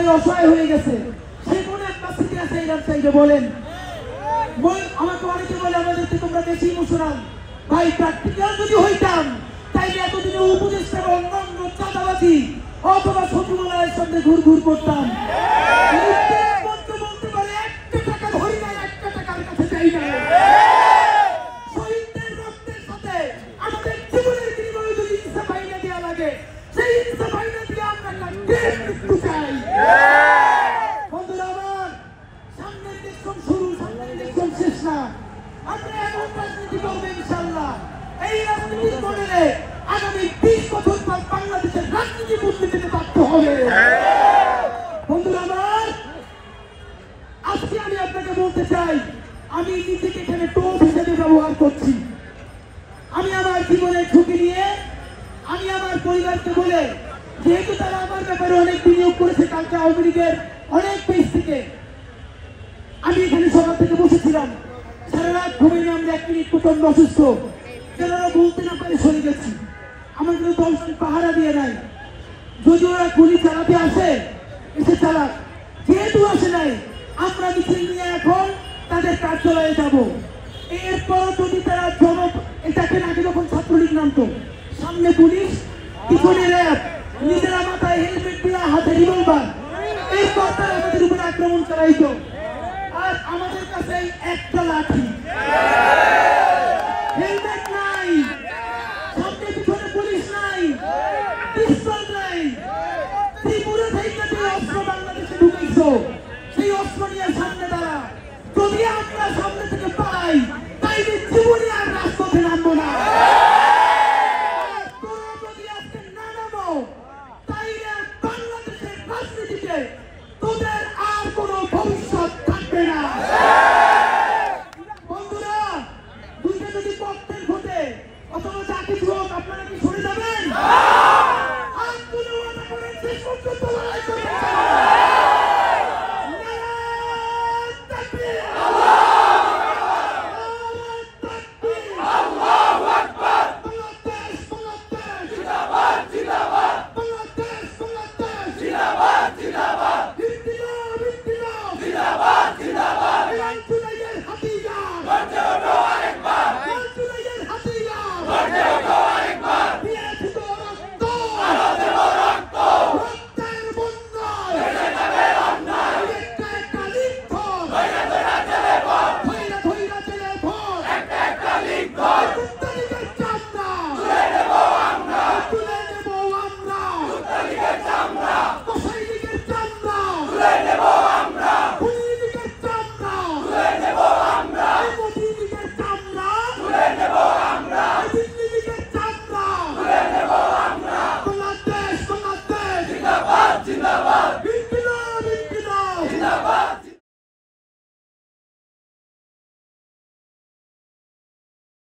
একেবারে অসহায় হয়ে গেছে, সে মনে একটা স্মৃতি আছে চাইবে বলেন। আমাকে অনেকে বলে আমাদেরকে তোমরা বেশি ইমোশনাল। ভাই প্র্যাকটিক্যাল যদি হইতাম তাইলে এতদিনে উপদেষ্টা বা অন্যান্য চাঁদাবাজি অথবা সচিবালয়ের সামনে ঘুরঘুর করতাম। বলতে পারে একটা টাকা ধরি না, একটা টাকার কাছে চাই না। শহীদদের রক্তের সাথে আমাদের জীবনের বিনিময়ে যদি ইনসাফ আইনা দেওয়া লাগে, সেই ইনসাফ আইনা দিয়ে আমরা মৃত্যু চাই। বন্ধুরা আমার, সামনের ইলেকশন শুরু, সামনের ইলেকশন শেষ না। আমরা এমন রাজনীতি করবো ইনশাআল্লাহ, এই রাজনীতির মডেলে আগামী 20 বছর পর বাংলাদেশের রাজনীতি বদলে যেতে বাধ্য হবে। বন্ধুরা আমার, আজকে আমি আপনাকে বলতে চাই, আমি নিজেকে এখানে টোপ হিসেবে ব্যবহার করছি। আমি আমার জীবনের ঝুঁকি নিয়ে আমি আমার পরিবারকে বলে, যেহেতু তারা আমার ব্যাপারে অনেক বিনিয়োগ করেছে, কালকে আওয়ামী লীগের অনেক পেজ থেকে আমি এখানে সকাল থেকে বসেছিলাম, সারা রাত ঘুমিয়ে আমরা 1 মিনিট প্রচন্ড অসুস্থ, যারা বলতে না পারে সরে গেছি। আমাদের 10 জন পাহারা দিয়ে নাই, যদি ওরা গুলি চালাতে আসে এসে চালাক, যেহেতু আসে নাই আমরা মিছিল নিয়ে এখন তাদের কার্যালয়ে যাব। এরপর যদি তারা এটাকে আগে যখন ছাত্রলীগ নামতো, সামনে পুলিশ, পিছনে র্যাব, নিজেরা মাথায় হেলমেট দিয়ে হাতে রিভলভার, এরপর তারা আমাদের উপরে আক্রমণ চালাইতো। আর আমাদের কাছে একটা লাঠি, হেলমেট নাই, সামনে পিছনে পুলিশ নাই, পিস্তল নাই। ত্রিপুরা থেকে যে অস্ত্র বাংলাদেশে ঢুকেছো, সেই অস্ত্র নিয়ে সামনে দাঁড়া। যদি আমরা সামনে থেকে পাই, তাইলে জীবনে আর রাজপথে নামবো না। তোরা যদি আজকে না নামো, তাইলে বাংলাদেশের রাজনীতিতে তোদের আর কোনো ভবিষ্যৎ থাকবে না। বন্ধুরা, দুইটা যদি পক্ষের ভোটে অথবা যা কিছু হোক, আপনারা কি সরে যাবেন? আর কোনো কথা বলেন, শেষ পর্যন্ত লড়াই করবেন।